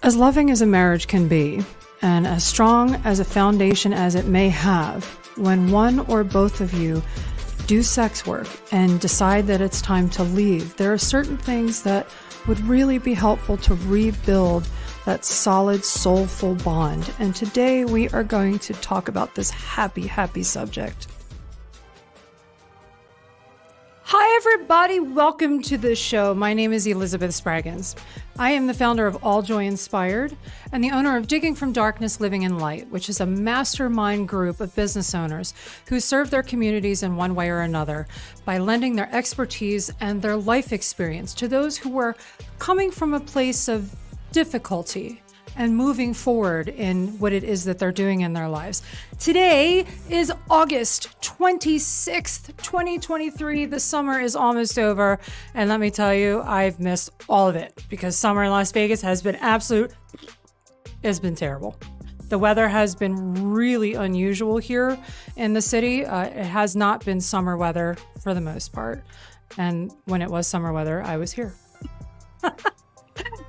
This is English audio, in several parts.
As loving as a marriage can be, and as strong as a foundation as it may have, when one or both of you do sex work and decide that it's time to leave, there are certain things that would really be helpful to rebuild that solid, soulful bond. And today we are going to talk about this happy subject. Hi, everybody. Welcome to the show. My name is Elizabeth Spraggins. I am the founder of All Joy Inspired and the owner of Digging from Darkness, Living in Light, which is a mastermind group of business owners who serve their communities in one way or another by lending their expertise and their life experience to those who are coming from a place of difficulty and moving forward in what it is that they're doing in their lives. Today is August 26th, 2023. The summer is almost over. And let me tell you, I've missed all of it because summer in Las Vegas has been it's been terrible. The weather has been really unusual here in the city. It has not been summer weather for the most part. And when it was summer weather, I was here.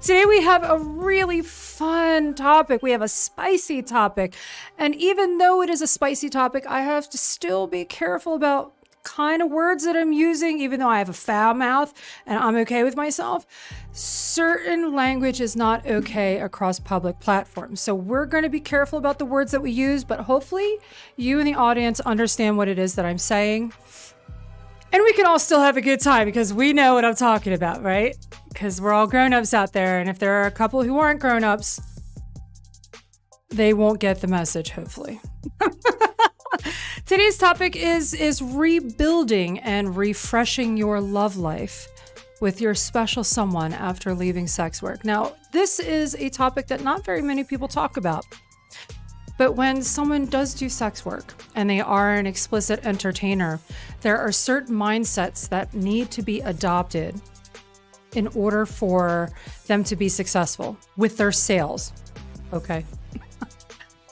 Today we have a really fun topic. We have a spicy topic. And even though it is a spicy topic, I have to still be careful about kind of words that I'm using, even though I have a foul mouth and I'm okay with myself. Certain language is not okay across public platforms. So we're going to be careful about the words that we use, but hopefully you in the audience understand what it is that I'm saying. And we can all still have a good time because we know what I'm talking about, right? Because we're all grown-ups out there. And if there are a couple who aren't grown-ups, they won't get the message, hopefully. Today's topic is rebuilding and refreshing your love life with your special someone after leaving sex work. Now, this is a topic that not very many people talk about. But when someone does do sex work and they are an explicit entertainer, there are certain mindsets that need to be adopted in order for them to be successful with their sales. Okay.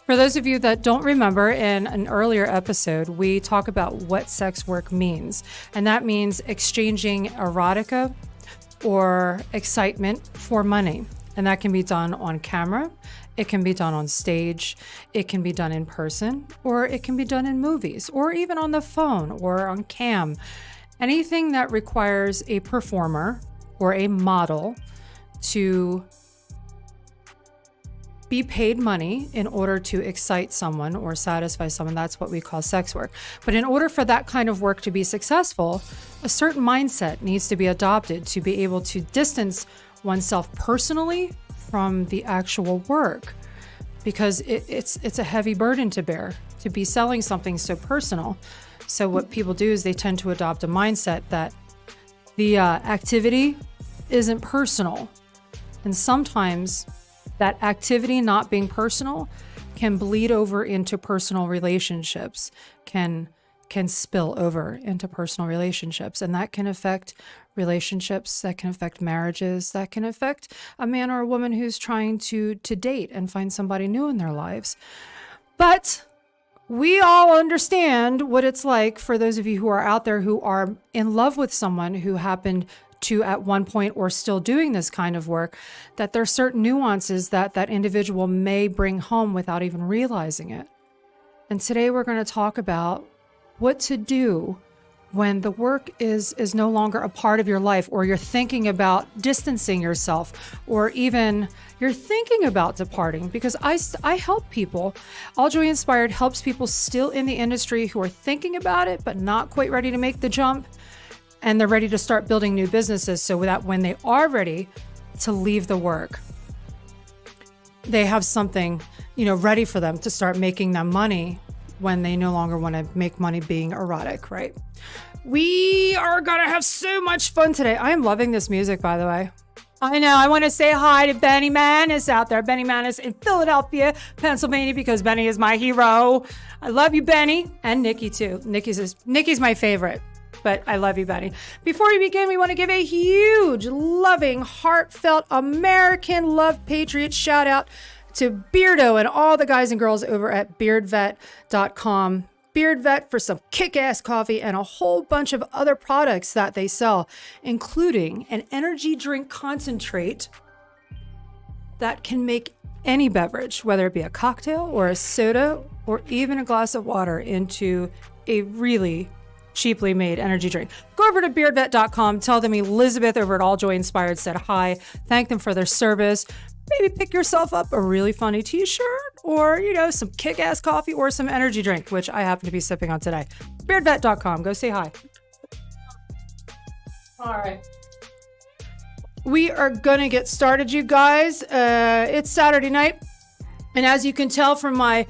For those of you that don't remember, in an earlier episode, we talk about what sex work means. And that means exchanging erotica or excitement for money. And that can be done on camera. It can be done on stage, it can be done in person, or it can be done in movies, or even on the phone or on cam. Anything that requires a performer or a model to be paid money in order to excite someone or satisfy someone, that's what we call sex work. But in order for that kind of work to be successful, a certain mindset needs to be adopted to be able to distance oneself personally from the actual work, because it's a heavy burden to bear to be selling something so personal. So what people do is they tend to adopt a mindset that the activity isn't personal. And sometimes that activity not being personal can bleed over into personal relationships, can spill over into personal relationships. And that can affect relationships, that can affect marriages, that can affect a man or a woman who's trying to date and find somebody new in their lives. But we all understand what it's like for those of you who are out there who are in love with someone who happened to at one point or still doing this kind of work, that there are certain nuances that that individual may bring home without even realizing it. And today we're going to talk about what to do when the work is no longer a part of your life, or you're thinking about distancing yourself, or even you're thinking about departing. Because I help people. All Joy Inspired helps people still in the industry who are thinking about it, but not quite ready to make the jump. And they're ready to start building new businesses so that when they are ready to leave the work, they have something, ready for them to start making them money when they no longer want to make money being erotic, right? We are going to have so much fun today. I am loving this music, by the way. I know. I want to say hi to Benny Manis out there. Benny Manis in Philadelphia, Pennsylvania, because Benny is my hero. I love you, Benny. And Nikki, too. Nikki's my favorite. But I love you, Benny. Before we begin, we want to give a huge, loving, heartfelt, American love patriot shout out to Beardo and all the guys and girls over at beardvet.com. Beardvet for some kick-ass coffee and a whole bunch of other products that they sell, including an energy drink concentrate that can make any beverage, whether it be a cocktail or a soda or even a glass of water, into a really cheaply made energy drink. Go over to beardvet.com, tell them Elizabeth over at All Joy Inspired said hi, thank them for their service. Maybe pick yourself up a really funny t-shirt or, some kick-ass coffee or some energy drink, which I happen to be sipping on today. Beardvet.com, go say hi. All right. We are going to get started, you guys. It's Saturday night, and as you can tell from my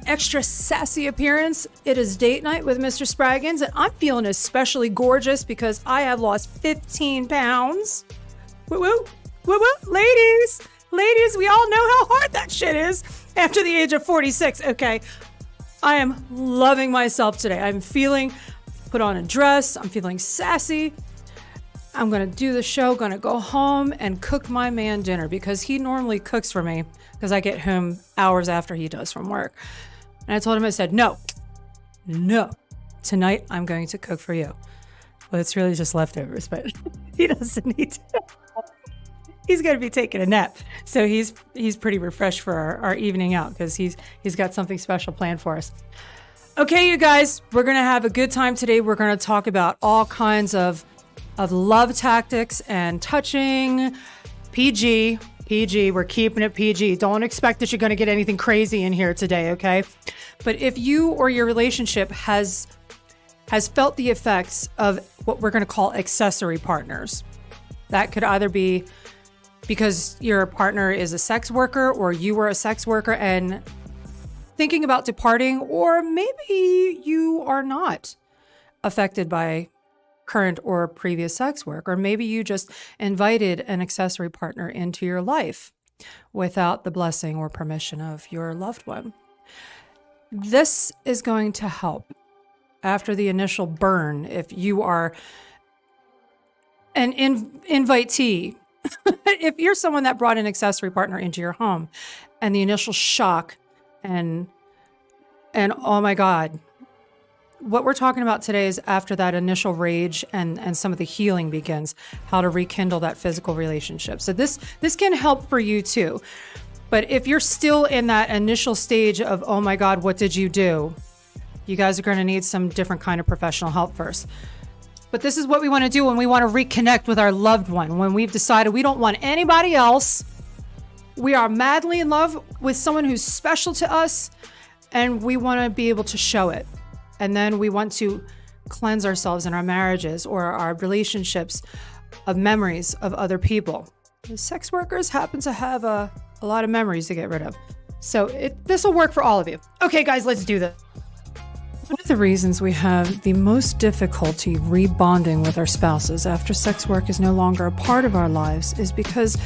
extra sassy appearance, it is date night with Mr. Spraggins, and I'm feeling especially gorgeous because I have lost 15 pounds. Woo woo, woo woo, ladies, we all know how hard that shit is after the age of 46. Okay, I am loving myself today. I'm feeling, put on a dress, I'm feeling sassy. I'm going to do the show, going to go home and cook my man dinner because he normally cooks for me because I get home hours after he does from work. And I told him, I said, no, tonight I'm going to cook for you. Well, it's really just leftovers, but he doesn't need to. He's going to be taking a nap. So he's pretty refreshed for our evening out because he's got something special planned for us. Okay, you guys, we're going to have a good time today. We're going to talk about all kinds of love tactics and touching. PG, we're keeping it PG. Don't expect that you're going to get anything crazy in here today, okay? But if you or your relationship has felt the effects of what we're going to call accessory partners, that could either be because your partner is a sex worker or you were a sex worker and thinking about departing, or maybe you are not affected by current or previous sex work, or maybe you just invited an accessory partner into your life without the blessing or permission of your loved one. This is going to help after the initial burn if you are an invitee. If you're someone that brought an accessory partner into your home and the initial shock and oh my God, what we're talking about today is after that initial rage and some of the healing begins, how to rekindle that physical relationship. So this can help for you too. But if you're still in that initial stage of, oh my God, what did you do? You guys are going to need some different kind of professional help first. But this is what we want to do when we want to reconnect with our loved one, when we've decided we don't want anybody else. We are madly in love with someone who's special to us, and we want to be able to show it. And then we want to cleanse ourselves in our marriages or our relationships of memories of other people. The sex workers happen to have a lot of memories to get rid of. So this will work for all of you. Okay, guys, let's do this. One of the reasons we have the most difficulty rebonding with our spouses after sex work is no longer a part of our lives is because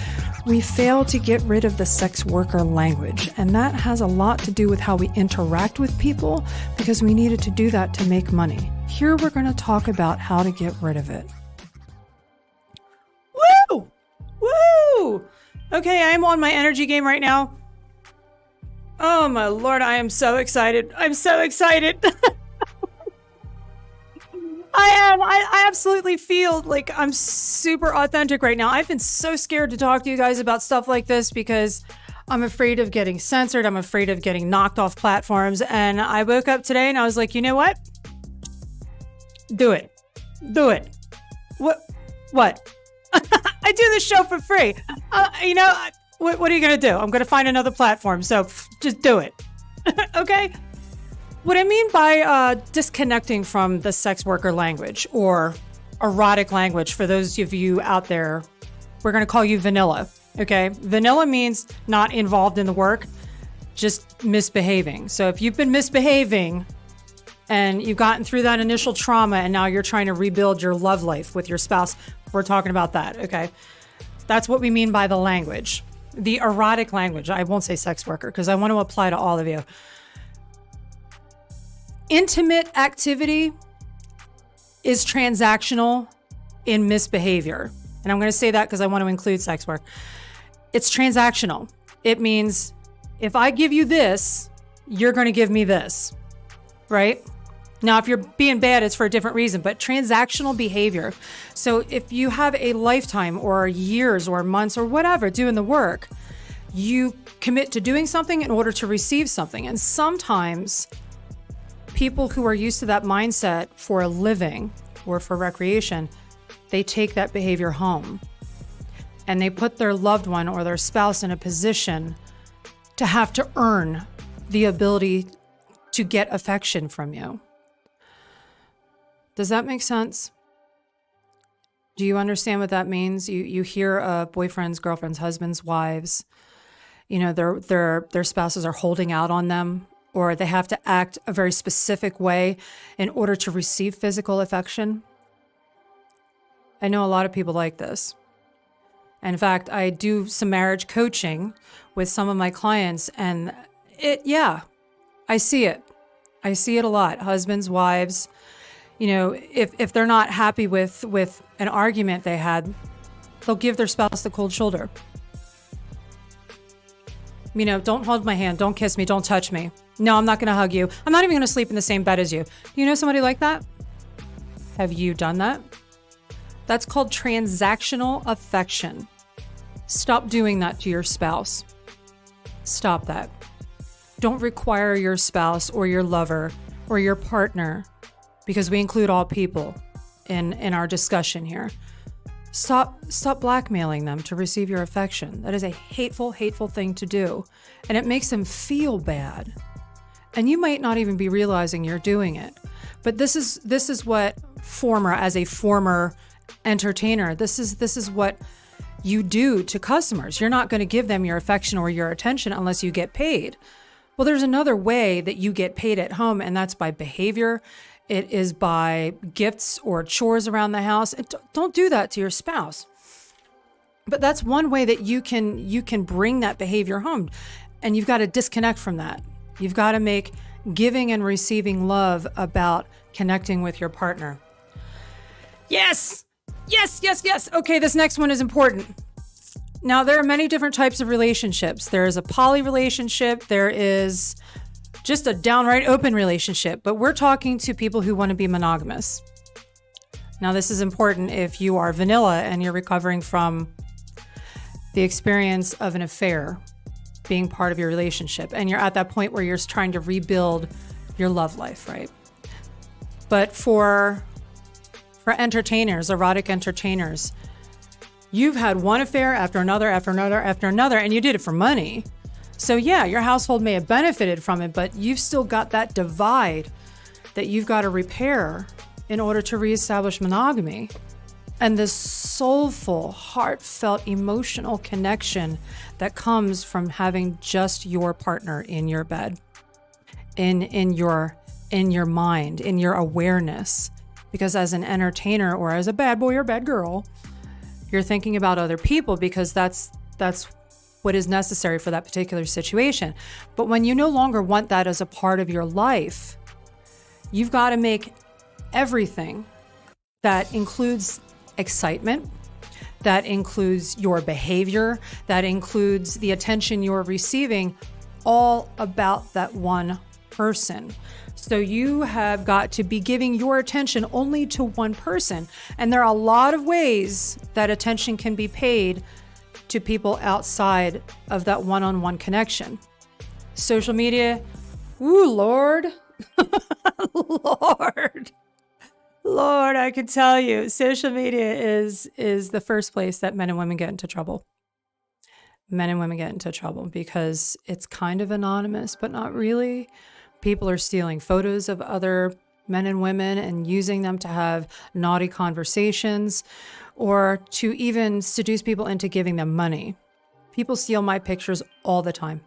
we fail to get rid of the sex worker language. And that has a lot to do with how we interact with people because we needed to do that to make money. Here we're going to talk about how to get rid of it. Woo! Woo! Okay, I am on my energy game right now. Oh my Lord, I am so excited. I'm so excited. I am. I absolutely feel like I'm super authentic right now. I've been so scared to talk to you guys about stuff like this because I'm afraid of getting censored. I'm afraid of getting knocked off platforms. And I woke up today and I was like, you know what? Do it. Do it. What? I do this show for free. What are you going to do? I'm going to find another platform. So just do it. Okay? What I mean by disconnecting from the sex worker language or erotic language, for those of you out there, we're going to call you vanilla. Okay? Vanilla means not involved in the work, just misbehaving. So if you've been misbehaving and you've gotten through that initial trauma and now you're trying to rebuild your love life with your spouse, we're talking about that. Okay? That's what we mean by the language. The erotic language. I won't say sex worker because I want to apply to all of you. Intimate activity is transactional in misbehavior. And I'm going to say that because I want to include sex work. It's transactional. It means if I give you this, you're going to give me this, right? Now, if you're being bad, it's for a different reason, but transactional behavior. So if you have a lifetime or years or months or whatever doing the work, You commit to doing something in order to receive something. And sometimes people who are used to that mindset for a living or for recreation, they take that behavior home and they put their loved one or their spouse in a position to have to earn the ability to get affection from you. Does that make sense? Do you understand what that means? You hear of boyfriends, girlfriends, husbands, wives, their spouses are holding out on them, or they have to act a very specific way in order to receive physical affection. I know a lot of people like this. In fact, I do some marriage coaching with some of my clients, and I see it. I see it a lot. Husbands, wives, if they're not happy with an argument they had, they'll give their spouse the cold shoulder. Don't hold my hand, don't kiss me, don't touch me. No, I'm not going to hug you. I'm not even going to sleep in the same bed as you. You know somebody like that? Have you done that? That's called transactional affection. Stop doing that to your spouse. Stop that. Don't require your spouse or your lover or your partner, because we include all people in our discussion here. Stop blackmailing them to receive your affection. That is a hateful, hateful thing to do. And it makes them feel bad. And you might not even be realizing you're doing it. But this is what as a former entertainer, this is what you do to customers. You're not going to give them your affection or your attention unless you get paid. Well, there's another way that you get paid at home, and that's by behavior. It is by gifts or chores around the house. Don't do that to your spouse. But that's one way that you can bring that behavior home. And you've got to disconnect from that. You've got to make giving and receiving love about connecting with your partner. Yes. Yes, yes, yes. Okay, this next one is important. Now, there are many different types of relationships. There is a poly relationship. There is just a downright open relationship. But we're talking to people who want to be monogamous. Now, this is important if you are vanilla and you're recovering from the experience of an affair being part of your relationship. And you're at that point where you're trying to rebuild your love life, right? But for entertainers, erotic entertainers, you've had one affair after another, after another, after another, and you did it for money. So yeah, your household may have benefited from it, but you've still got that divide that you've got to repair in order to reestablish monogamy. And this soulful, heartfelt, emotional connection that comes from having just your partner in your bed, in your mind, in your awareness. Because as an entertainer or as a bad boy or bad girl, you're thinking about other people because that's what is necessary for that particular situation. But when you no longer want that as a part of your life, you've got to make everything that includes excitement, that includes your behavior, that includes the attention you're receiving, all about that one person. So you have got to be giving your attention only to one person. And there are a lot of ways that attention can be paid to people outside of that one-on-one connection. Social media, ooh, Lord. Lord, I can tell you, social media is the first place that men and women get into trouble. Men and women get into trouble because it's kind of anonymous, but not really. People are stealing photos of other men and women and using them to have naughty conversations or to even seduce people into giving them money. People steal my pictures all the time.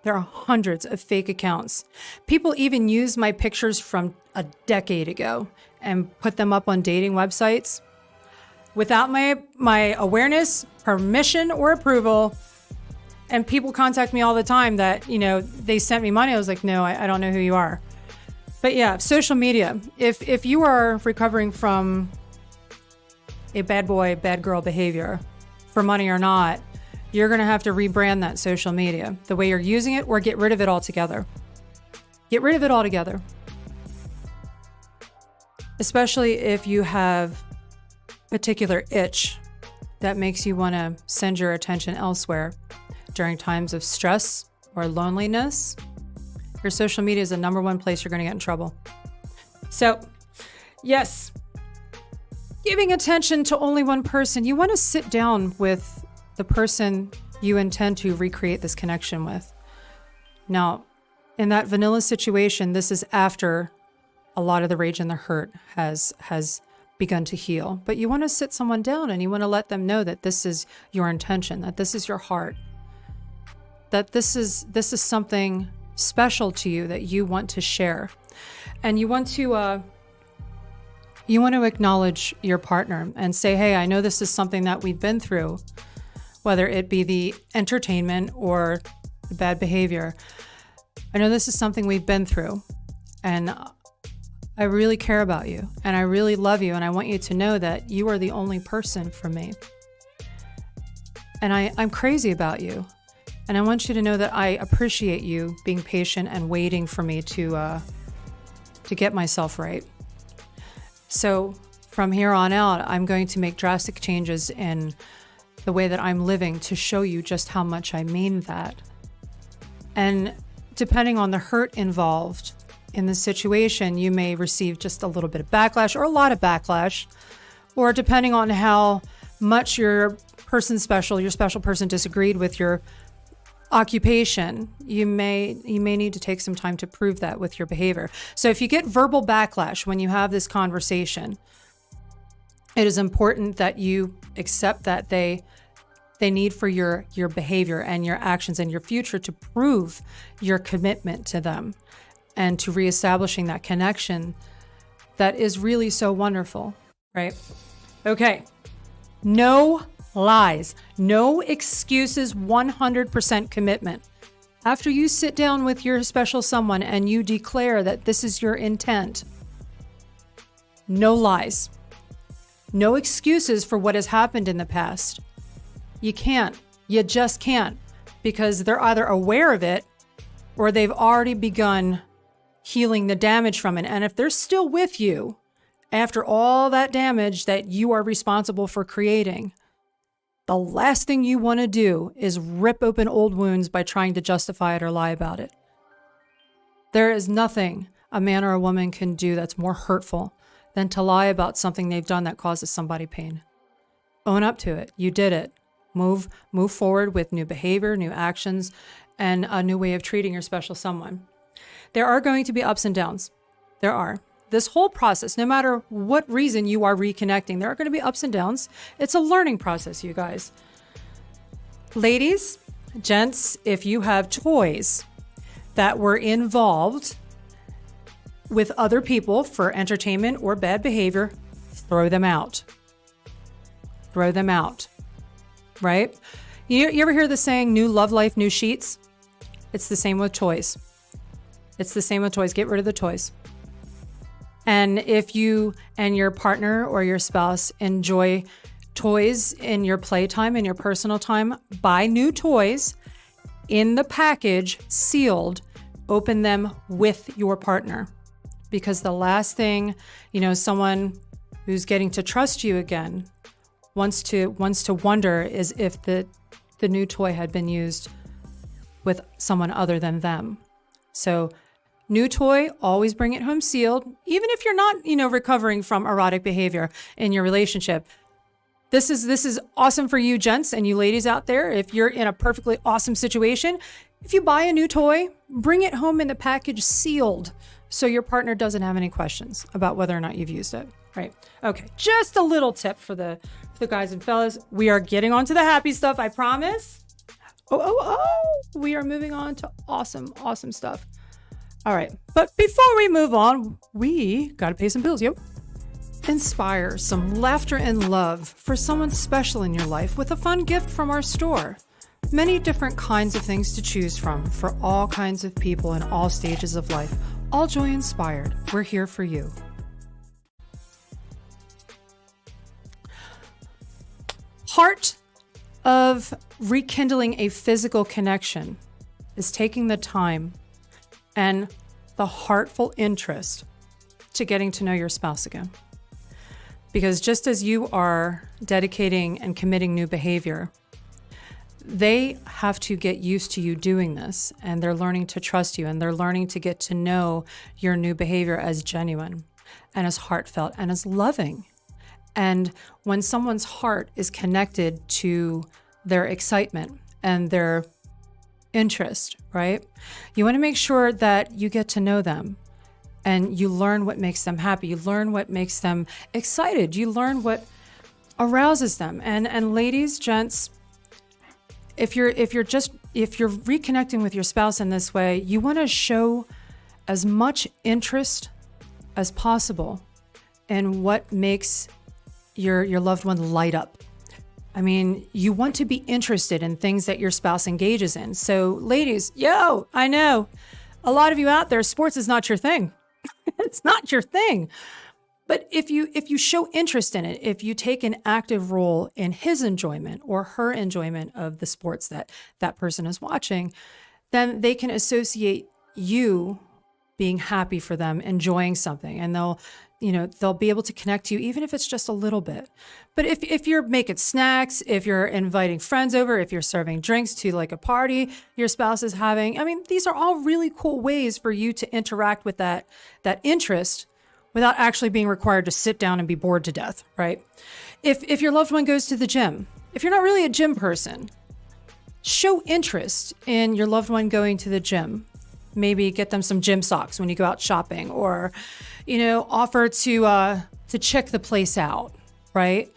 There are hundreds of fake accounts. People even use my pictures from a decade ago and put them up on dating websites without my awareness, permission, or approval. And people contact me all the time that, they sent me money. I was like, no, I don't know who you are. But yeah, social media. If you are recovering from a bad boy, bad girl behavior, for money or not, you're going to have to rebrand that social media, the way you're using it, or get rid of it altogether. Get rid of it altogether. Especially if you have a particular itch that makes you want to send your attention elsewhere. during times of stress or loneliness, your social media is the number one place you're going to get in trouble. So, yes, giving attention to only one person, you want to sit down with the person you intend to recreate this connection with. Now, in that vanilla situation, this is after a lot of the rage and the hurt has begun to heal. But you want to sit someone down and you want to let them know that this is your intention, that this is your heart, that this is something special to you that you want to share. And you want to acknowledge your partner and say, hey, I know this is something that we've been through, whether it be the entertainment or the bad behavior. I know this is something we've been through, and I really care about you, and I really love you, and I want you to know that you are the only person for me. And I'm crazy about you, and I want you to know that I appreciate you being patient and waiting for me to get myself right. So from here on out, I'm going to make drastic changes in the way that I'm living to show you just how much I mean that. And depending on the hurt involved in the situation, you may receive just a little bit of backlash or a lot of backlash, or depending on how much your special person disagreed with your occupation, you may need to take some time to prove that with your behavior. So if you get verbal backlash when you have this conversation, it is important that you accept that they need for your behavior and your actions and your future to prove your commitment to them and to reestablishing that connection that is really so wonderful, right? Okay. No lies, no excuses, 100% commitment. After you sit down with your special someone and you declare that this is your intent, no lies, no excuses for what has happened in the past. You just can't, because they're either aware of it or they've already begun healing the damage from it. And if they're still with you after all that damage that you are responsible for creating, the last thing you want to do is rip open old wounds by trying to justify it or lie about it. There is nothing a man or a woman can do that's more hurtful than to lie about something they've done that causes somebody pain. Own up to it. You did it. Move forward with new behavior, new actions, and a new way of treating your special someone. There are going to be ups and downs. There are. This whole process, no matter what reason you are reconnecting, there are going to be ups and downs. It's a learning process, you guys. Ladies, gents, if you have toys that were involved with other people for entertainment or bad behavior, throw them out. Throw them out. Right? You ever hear the saying, new love life, new sheets? It's the same with toys. It's the same with toys. Get rid of the toys. And if you and your partner or your spouse enjoy toys in your playtime, in your personal time, buy new toys in the package, sealed, open them with your partner. Because the last thing, someone who's getting to trust you again wants to wonder is if the new toy had been used with someone other than them. So new toy, always bring it home sealed, even if you're not, recovering from erotic behavior in your relationship. This is awesome for you gents and you ladies out there. If you're in a perfectly awesome situation, if you buy a new toy, bring it home in the package sealed so your partner doesn't have any questions about whether or not you've used it. Right. Okay. Just a little tip for the guys and fellas. We are getting on to the happy stuff, I promise. We are moving on to awesome stuff. All right. But before we move on, we got to pay some bills, yo. Inspire some laughter and love for someone special in your life with a fun gift from our store. Many different kinds of things to choose from for all kinds of people in all stages of life. All Joy Inspired. We're here for you. Part of rekindling a physical connection is taking the time and the heartful interest to getting to know your spouse again. Because just as you are dedicating and committing new behavior, they have to get used to you doing this, and they're learning to trust you, and they're learning to get to know your new behavior as genuine and as heartfelt and as loving. And when someone's heart is connected to their excitement and their interest, right? You want to make sure that you get to know them and you learn what makes them happy. You learn what makes them excited. You learn what arouses them. And ladies, gents, if you're reconnecting with your spouse in this way, you want to show as much interest as possible in what makes your loved one light up. I mean, you want to be interested in things that your spouse engages in. So ladies, I know a lot of you out there, sports is not your thing. It's not your thing. But if you show interest in it, if you take an active role in his enjoyment or her enjoyment of the sports that person is watching, then they can associate you being happy for them, enjoying something, and they'll be able to connect to you, even if it's just a little bit. But if you're making snacks, if you're inviting friends over, if you're serving drinks to like a party your spouse is having, I mean, these are all really cool ways for you to interact with that interest without actually being required to sit down and be bored to death, right? If your loved one goes to the gym, if you're not really a gym person, show interest in your loved one going to the gym. Maybe get them some gym socks when you go out shopping, or, offer to check the place out, right?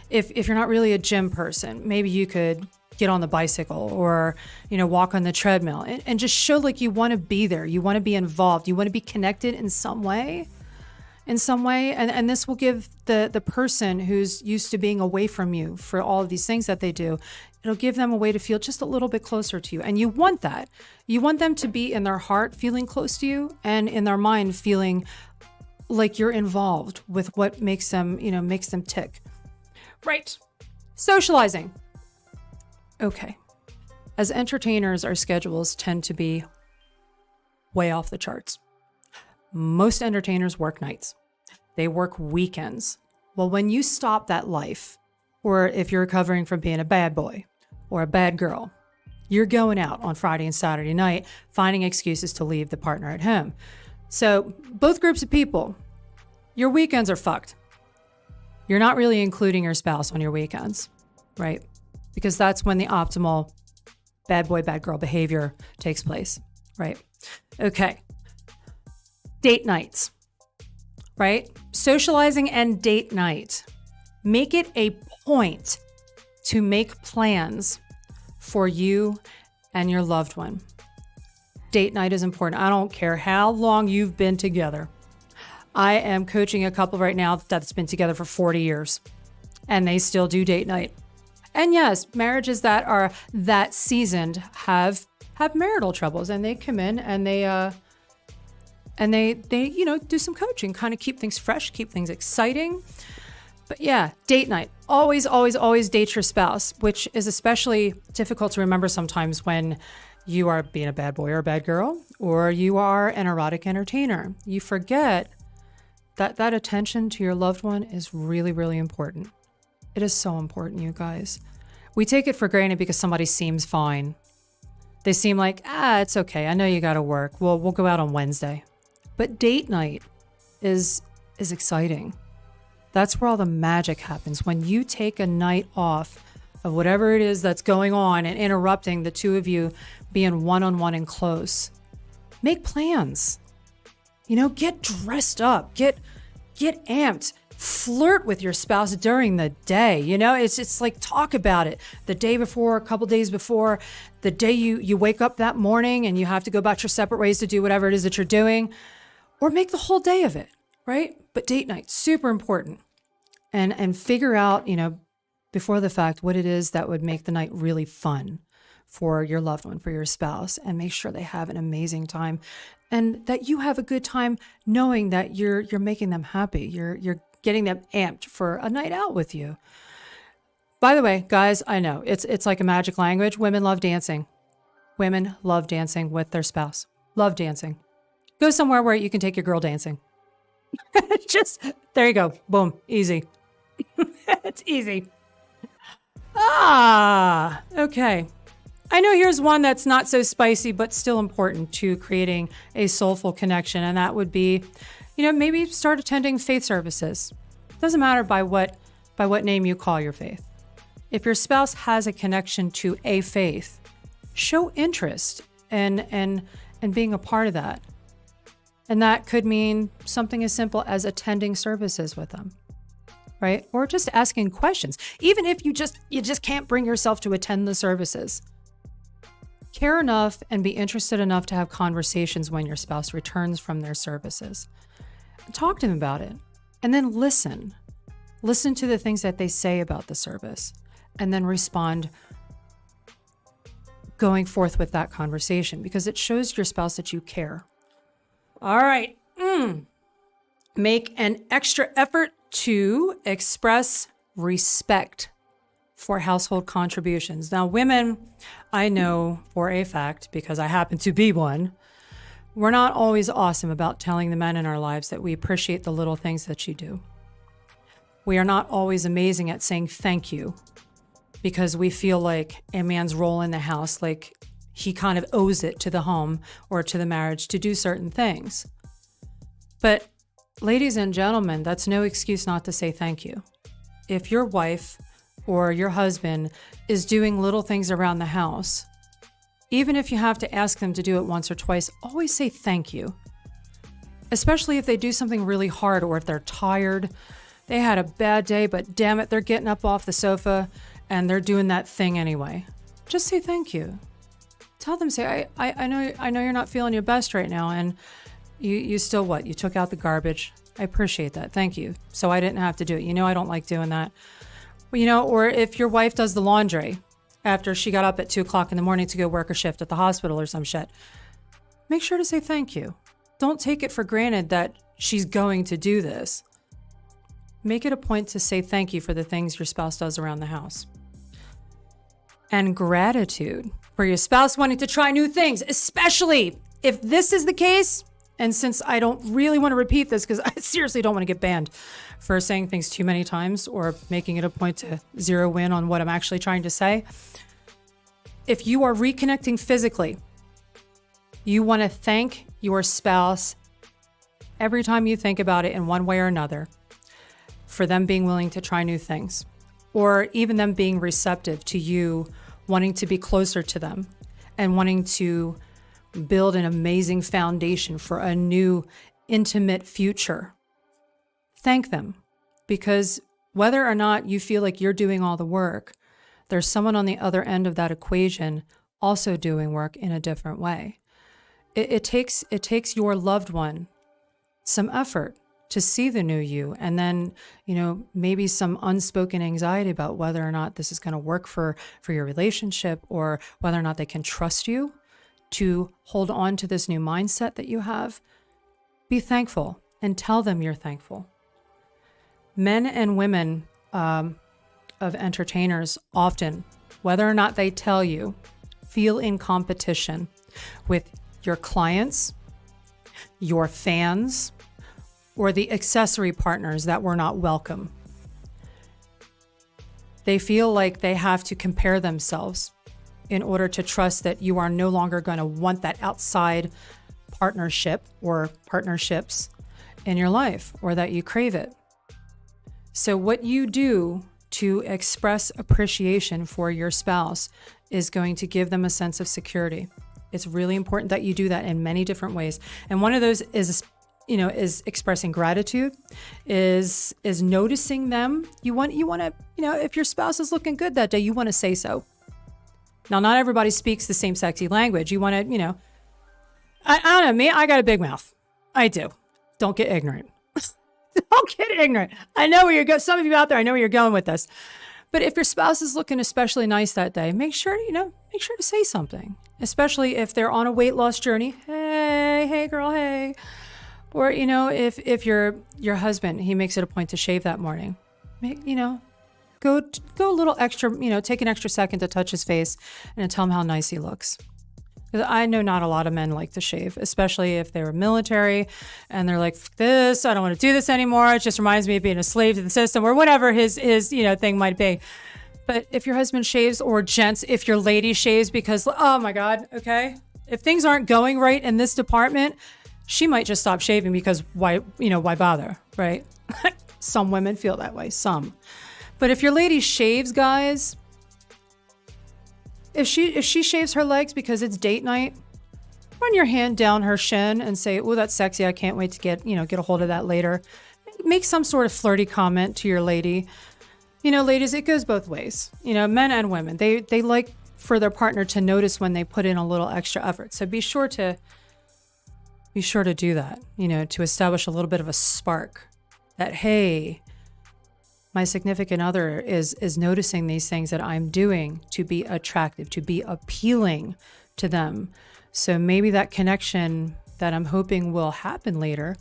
If you're not really a gym person, maybe you could get on the bicycle or, walk on the treadmill and just show like you want to be there. You want to be involved. You want to be connected in some way. And this will give the person who's used to being away from you for all of these things that they do, it'll give them a way to feel just a little bit closer to you. And you want that. You want them to be in their heart feeling close to you, and in their mind feeling like you're involved with what makes them tick. Right. Socializing. Okay. As entertainers, our schedules tend to be way off the charts. Most entertainers work nights. They work weekends. Well, when you stop that life, or if you're recovering from being a bad boy or a bad girl, you're going out on Friday and Saturday night, finding excuses to leave the partner at home. So both groups of people, your weekends are fucked. You're not really including your spouse on your weekends, right? Because that's when the optimal bad boy, bad girl behavior takes place, right? Okay. Date nights, right? Socializing and date night. Make it a point to make plans for you and your loved one. Date night is important. I don't care how long you've been together. I am coaching a couple right now that's been together for 40 years, and they still do date night. And yes, marriages that are that seasoned have marital troubles, and they come in and they do some coaching, kind of keep things fresh, keep things exciting. But yeah, date night. Always, always, always date your spouse, which is especially difficult to remember sometimes when you are being a bad boy or a bad girl, or you are an erotic entertainer. You forget that attention to your loved one is really, really important. It is so important, you guys. We take it for granted because somebody seems fine. They seem like, it's okay. I know you got to work. Well, we'll go out on Wednesday. But date night is exciting. That's where all the magic happens. When you take a night off of whatever it is that's going on and interrupting the two of you being one-on-one and close, make plans. Get dressed up, get amped, flirt with your spouse during the day. It's like, talk about it the day before, a couple days before, the day you wake up that morning and you have to go about your separate ways to do whatever it is that you're doing, or make the whole day of it, right? But date night, super important. And figure out, before the fact, what it is that would make the night really fun for your loved one, for your spouse, and make sure they have an amazing time and that you have a good time knowing that you're making them happy. You're getting them amped for a night out with you. By the way, guys, I know it's like a magic language. Women love dancing. Women love dancing with their spouse. Love dancing. Go somewhere where you can take your girl dancing. There you go. Boom. Easy. It's easy. Okay. I know here's one that's not so spicy, but still important to creating a soulful connection. And that would be, maybe start attending faith services. It doesn't matter by what name you call your faith. If your spouse has a connection to a faith, show interest and being a part of that. And that could mean something as simple as attending services with them, right? Or just asking questions. Even if you just can't bring yourself to attend the services. Care enough and be interested enough to have conversations when your spouse returns from their services. Talk to them about it. And then listen. Listen to the things that they say about the service. And then respond going forth with that conversation, because it shows your spouse that you care. All right. Make an extra effort to express respect for household contributions. Now, women, I know for a fact, because I happen to be one, we're not always awesome about telling the men in our lives that we appreciate the little things that you do. We are not always amazing at saying thank you, because we feel like a man's role in the house, like he kind of owes it to the home or to the marriage to do certain things. But ladies and gentlemen, that's no excuse not to say thank you. If your wife or your husband is doing little things around the house, even if you have to ask them to do it once or twice, always say thank you. Especially if they do something really hard, or if they're tired, they had a bad day, but damn it, they're getting up off the sofa and they're doing that thing anyway. Just say thank you. Tell them, say, I know you're not feeling your best right now, and you still what? You took out the garbage. I appreciate that. Thank you. So I didn't have to do it. I don't like doing that. Or if your wife does the laundry after she got up at 2:00 in the morning to go work a shift at the hospital or some shit, make sure to say thank you. Don't take it for granted that she's going to do this. Make it a point to say thank you for the things your spouse does around the house. And gratitude for your spouse wanting to try new things, especially if this is the case. And since I don't really want to repeat this, because I seriously don't want to get banned for saying things too many times or making it a point to zero in on what I'm actually trying to say. If you are reconnecting physically, you want to thank your spouse every time you think about it in one way or another, for them being willing to try new things, or even them being receptive to you wanting to be closer to them and wanting to build an amazing foundation for a new intimate future. Thank them, because whether or not you feel like you're doing all the work, there's someone on the other end of that equation also doing work in a different way. It takes your loved one some effort to see the new you, and then, maybe some unspoken anxiety about whether or not this is going to work for your relationship, or whether or not they can trust you to hold on to this new mindset that you have. Be thankful and tell them you're thankful. Men and women of entertainers often, whether or not they tell you, feel in competition with your clients, your fans, or the accessory partners that were not welcome. They feel like they have to compare themselves in order to trust that you are no longer going to want that outside partnership or partnerships in your life, or that you crave it. So what you do to express appreciation for your spouse is going to give them a sense of security. It's really important that you do that in many different ways. And one of those is expressing gratitude, is noticing them. You want to, if your spouse is looking good that day, you want to say so. Now, not everybody speaks the same sexy language. You want to, I don't know, me, I got a big mouth. I do. Don't get ignorant. Don't get ignorant. I know where you're going. Some of you out there, I know where you're going with this. But if your spouse is looking especially nice that day, make sure to say something, especially if they're on a weight loss journey. Hey, girl, hey. Or, if your husband, he makes it a point to shave that morning, go a little extra, take an extra second to touch his face and tell him how nice he looks. I know not a lot of men like to shave, especially if they were military and they're like, this, I don't want to do this anymore. It just reminds me of being a slave to the system, or whatever his thing might be. But if your husband shaves, or gents, if your lady shaves, because, oh my God, okay, if things aren't going right in this department, she might just stop shaving, because why bother, right? Some women feel that way, some. But if your lady shaves, guys, if she shaves her legs because it's date night, run your hand down her shin and say, "Oh, that's sexy. I can't wait to get a hold of that later." Make some sort of flirty comment to your lady. Ladies, it goes both ways. Men and women, they like for their partner to notice when they put in a little extra effort. So be sure to do that, to establish a little bit of a spark that, hey, my significant other is noticing these things that I'm doing to be attractive, to be appealing to them. So maybe that connection that I'm hoping will happen later,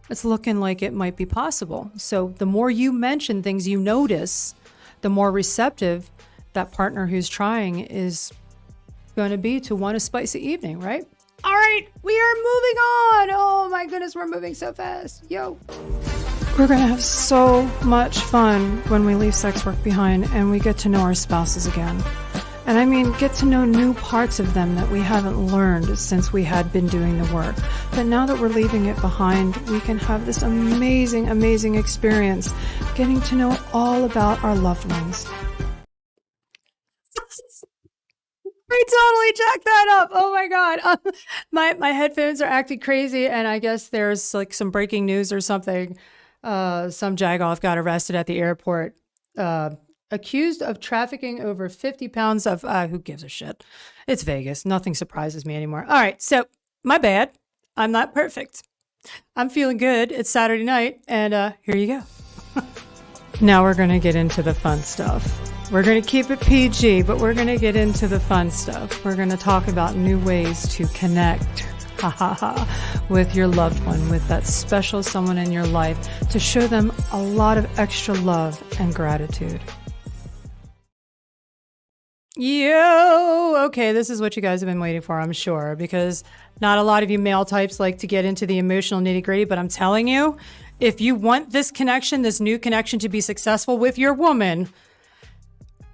it's looking like it might be possible. So the more you mention things you notice, the more receptive that partner who's trying is going to be to want a spicy evening, right? All right, we are moving on. Oh my goodness, we're moving so fast. Yo. We're going to have so much fun when we leave sex work behind and we get to know our spouses again. And I mean, get to know new parts of them that we haven't learned since we had been doing the work. But now that we're leaving it behind, we can have this amazing, amazing experience getting to know all about our loved ones. I totally jacked that up. Oh my God. My headphones are acting crazy. And I guess there's like some breaking news or something. Some jagoff got arrested at the airport, accused of trafficking over 50 pounds of, who gives a shit? It's Vegas. Nothing surprises me anymore. All right. So my bad. I'm not perfect. I'm feeling good. It's Saturday night. And here you go. Now we're going to get into the fun stuff. We're going to keep it PG, but we're going to get into the fun stuff. We're going to talk about new ways to connect with your loved one, with that special someone in your life, to show them a lot of extra love and gratitude. Okay, this is what you guys have been waiting for, I'm sure, because not a lot of you male types like to get into the emotional nitty-gritty, but I'm telling you, if you want this connection, this new connection, to be successful with your woman,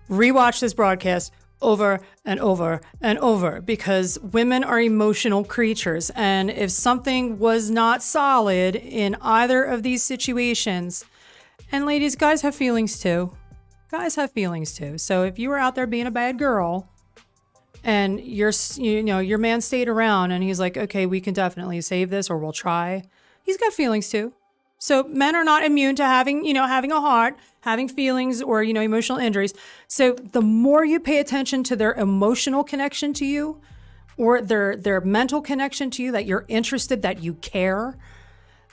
rewatch this broadcast over and over and over, because women are emotional creatures. And if something was not solid in either of these situations, and ladies, guys have feelings too. Guys have feelings too. So if you were out there being a bad girl and your man stayed around and he's like, okay, we can definitely save this, or we'll try. He's got feelings too. So men are not immune to having a heart, having feelings, or, emotional injuries. So the more you pay attention to their emotional connection to you, or their mental connection to you, that you're interested, that you care,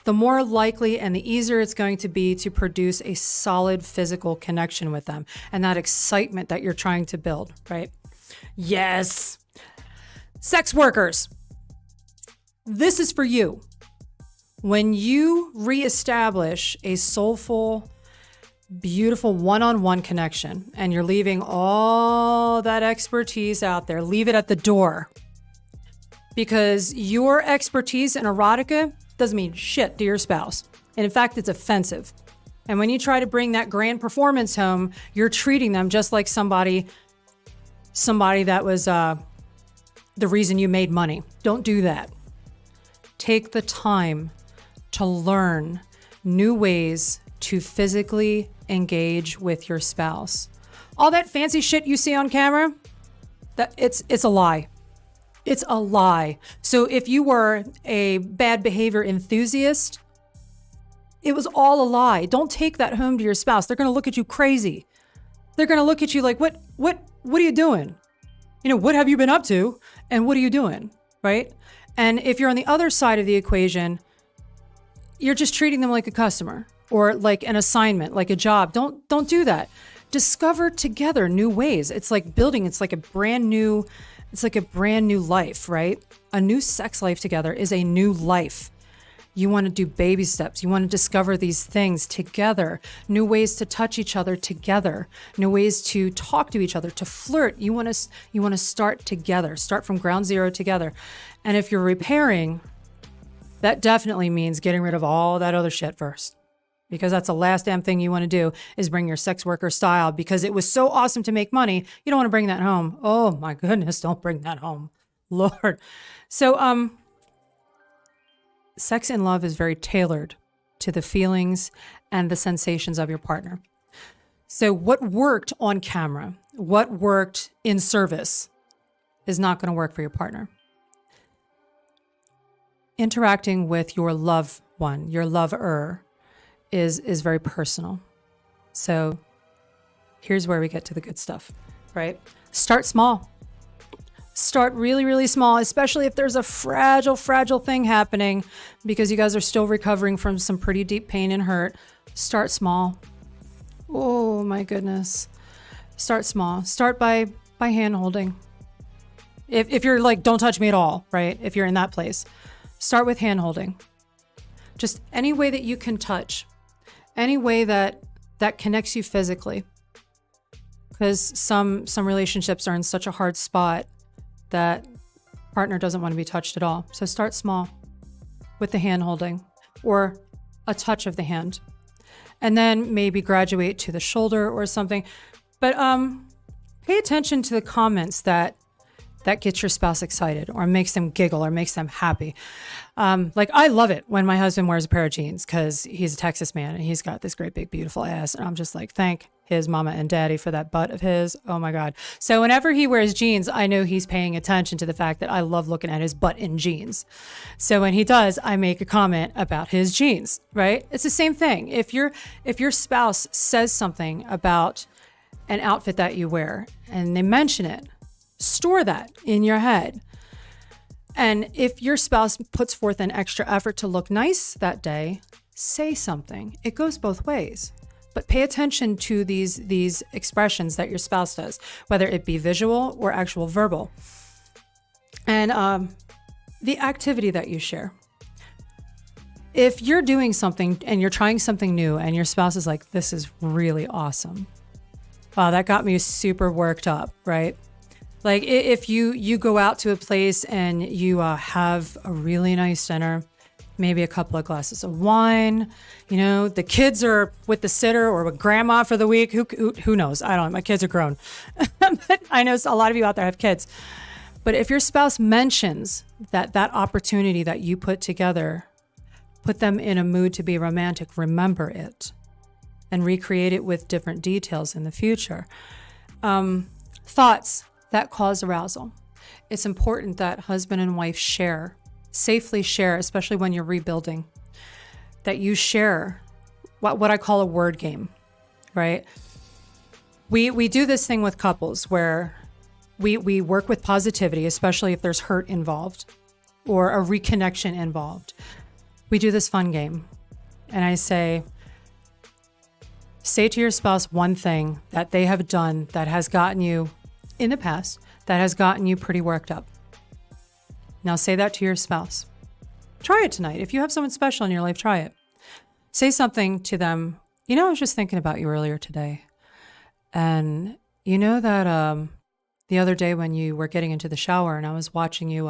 the more likely and the easier it's going to be to produce a solid physical connection with them, and that excitement that you're trying to build, right? Yes. Sex workers, this is for you. When you reestablish a soulful, beautiful one-on-one connection, and you're leaving all that expertise out there, leave it at the door. Because your expertise in erotica doesn't mean shit to your spouse. And in fact, it's offensive. And when you try to bring that grand performance home, you're treating them just like somebody that was the reason you made money. Don't do that. Take the time to learn new ways to physically engage with your spouse. All that fancy shit you see on camera, it's a lie. It's a lie. So if you were a bad behavior enthusiast, it was all a lie. Don't take that home to your spouse. They're going to look at you crazy. They're going to look at you like, what are you doing? What have you been up to? And what are you doing? Right? And if you're on the other side of the equation, you're just treating them like a customer or like an assignment, like a job. Don't do that. Discover together new ways. It's like building. It's like a brand new life, right? A new sex life together is a new life. You want to do baby steps. You want to discover these things together, new ways to touch each other together, new ways to talk to each other, to flirt. You want to start together, start from ground zero together. And if you're repairing, that definitely means getting rid of all that other shit first. because that's the last damn thing you want to do is bring your sex worker style because it was so awesome to make money. You don't want to bring that home. Oh my goodness, don't bring that home. Lord. So, sex and love is very tailored to the feelings and the sensations of your partner. So what worked on camera, what worked in service is not going to work for your partner. Interacting with your loved one, your lover, is very personal. So here's where we get to the good stuff, right? Start small. Start really, really small, especially if there's a fragile thing happening because you guys are still recovering from some pretty deep pain and hurt. Start small. Oh my goodness. Start small. Start by hand holding. If you're like, don't touch me at all, right? If you're in that place, start with hand holding. Just any way that you can touch, any way that connects you physically. Because some relationships are in such a hard spot that partner doesn't want to be touched at all. So start small with the hand holding or a touch of the hand. And then maybe graduate to the shoulder or something. But pay attention to the comments that gets your spouse excited or makes them giggle or makes them happy. Like I love it when my husband wears a pair of jeans because he's a Texas man and he's got this great big beautiful ass. And I'm just like, thank his mama and daddy for that butt of his. Oh my God. So whenever he wears jeans, I know he's paying attention to the fact that I love looking at his butt in jeans. So when he does, I make a comment about his jeans, right? It's the same thing. If your spouse says something about an outfit that you wear and they mention it, store that in your head. And if your spouse puts forth an extra effort to look nice that day, say something. It goes both ways. But pay attention to these expressions that your spouse does, whether it be visual or actual verbal. And the activity that you share. If you're doing something and you're trying something new and your spouse is like, this is really awesome. Wow, that got me super worked up, right? Like if you go out to a place and you have a really nice dinner, maybe a couple of glasses of wine, the kids are with the sitter or with grandma for the week. Who knows? I don't know. My kids are grown. But I know a lot of you out there have kids. But if your spouse mentions that opportunity that you put together, put them in a mood to be romantic, remember it and recreate it with different details in the future. Thoughts that cause arousal. It's important that husband and wife safely share, especially when you're rebuilding, that you share what I call a word game, right? We do this thing with couples where we work with positivity, especially if there's hurt involved or a reconnection involved. We do this fun game. And I say to your spouse one thing that they have done that has gotten you in the past, that has gotten you pretty worked up. Now say that to your spouse. Try it tonight. If you have someone special in your life, try it. Say something to them. I was just thinking about you earlier today. And you know that the other day when you were getting into the shower and I was watching you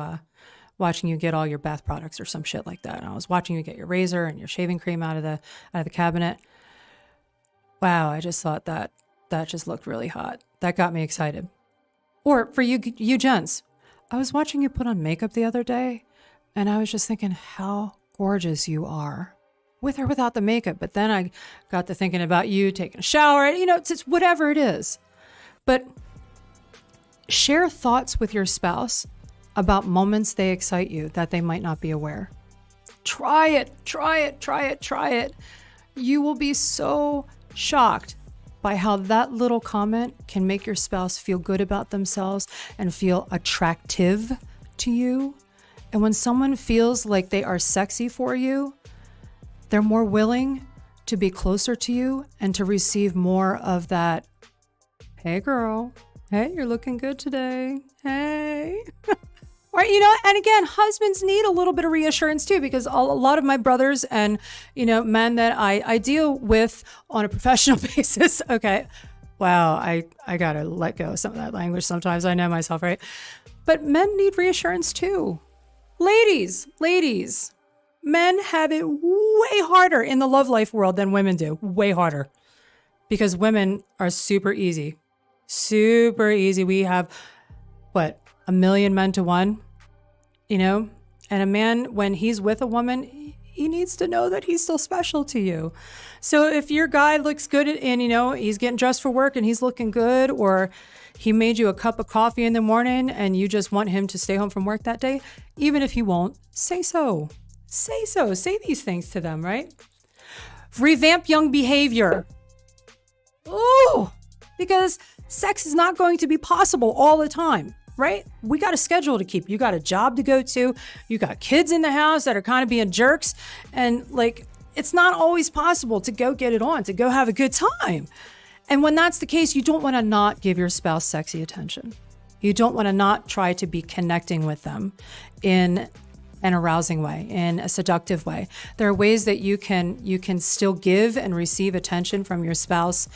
get all your bath products or some shit like that. And I was watching you get your razor and your shaving cream out of the cabinet. Wow, I just thought that just looked really hot. That got me excited. Or for you gents, I was watching you put on makeup the other day and I was just thinking how gorgeous you are with or without the makeup. But then I got to thinking about you taking a shower. It's whatever it is. But share thoughts with your spouse about moments they excite you that they might not be aware. Try it. You will be so shocked by how that little comment can make your spouse feel good about themselves and feel attractive to you. And when someone feels like they are sexy for you, they're more willing to be closer to you and to receive more of that, hey girl, hey, you're looking good today, hey. Or, and again, husbands need a little bit of reassurance too, because a lot of my brothers and, men that I deal with on a professional basis. Okay. Wow. I got to let go of some of that language sometimes. I know myself, right? But men need reassurance too. Ladies, Men have it way harder in the love life world than women do. Way harder. Because women are super easy. Super easy. We have, what, 1 million men to one? You know? And a man, when he's with a woman, he needs to know that he's still special to you. So if your guy looks good and, you know, he's getting dressed for work and he's looking good, or he made you a cup of coffee in the morning and you just want him to stay home from work that day, even if he won't, say so. Say so. Say these things to them, right? Revamp young behavior. Oh, because sex is not going to be possible all the time, right? We got a schedule to keep. You got a job to go to. You got kids in the house that are kind of being jerks. And like, it's not always possible to go get it on, to go have a good time. And when that's the case, you don't want to not give your spouse sexy attention. You don't want to not try to be connecting with them in an arousing way, in a seductive way. There are ways that you can still give and receive attention from your spouse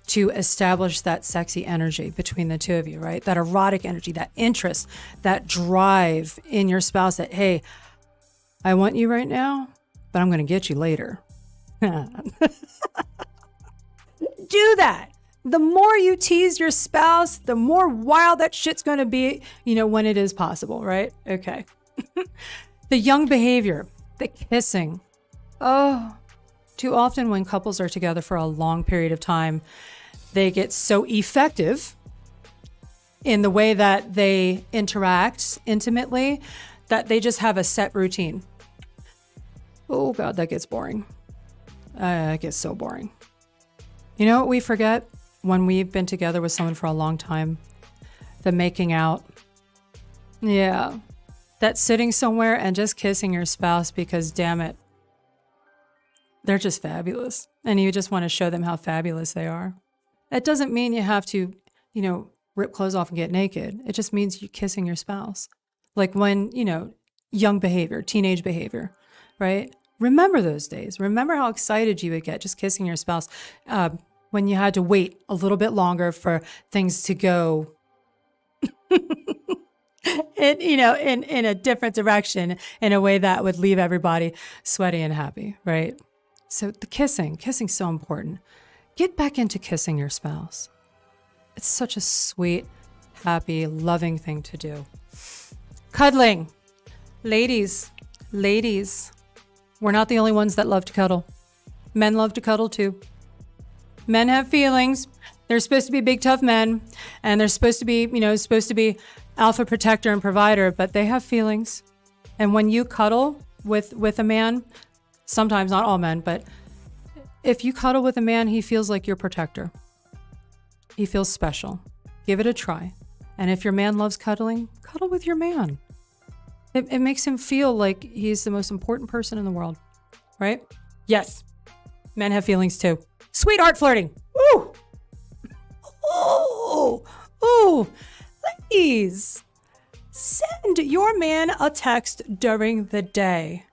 to establish that sexy energy between the two of you, right? That erotic energy, that interest, that drive in your spouse that, hey, I want you right now, but I'm going to get you later. Do that. The more you tease your spouse, the more wild that shit's going to be, you know, when it is possible, right? Okay. The young behavior, the kissing. Oh, too often when couples are together for a long period of time, they get so effective in the way that they interact intimately that they just have a set routine. Oh God, that gets boring. It gets so boring. You know what we forget when we've been together with someone for a long time? The making out. Yeah. That sitting somewhere and just kissing your spouse because, damn it, they're just fabulous. And you just want to show them how fabulous they are. That doesn't mean you have to, you know, rip clothes off and get naked. It just means you're kissing your spouse. Like when, you know, young behavior, teenage behavior, right? Remember those days. Remember how excited you would get just kissing your spouse when you had to wait a little bit longer for things to go in a different direction, in a way that would leave everybody sweaty and happy, right? So the kissing's so important. Get back into kissing your spouse. It's such a sweet, happy, loving thing to do. Cuddling. Ladies, we're not the only ones that love to cuddle. Men love to cuddle too. Men have feelings. They're supposed to be big, tough men, and they're supposed to be, alpha protector and provider, but they have feelings. And when you cuddle with a man, sometimes not all men, but if you cuddle with a man, he feels like your protector. He feels special. Give it a try. And if your man loves cuddling, cuddle with your man. It makes him feel like he's the most important person in the world, right? Yes, men have feelings too. Sweetheart flirting. Woo! Ooh. Ladies, send your man a text during the day.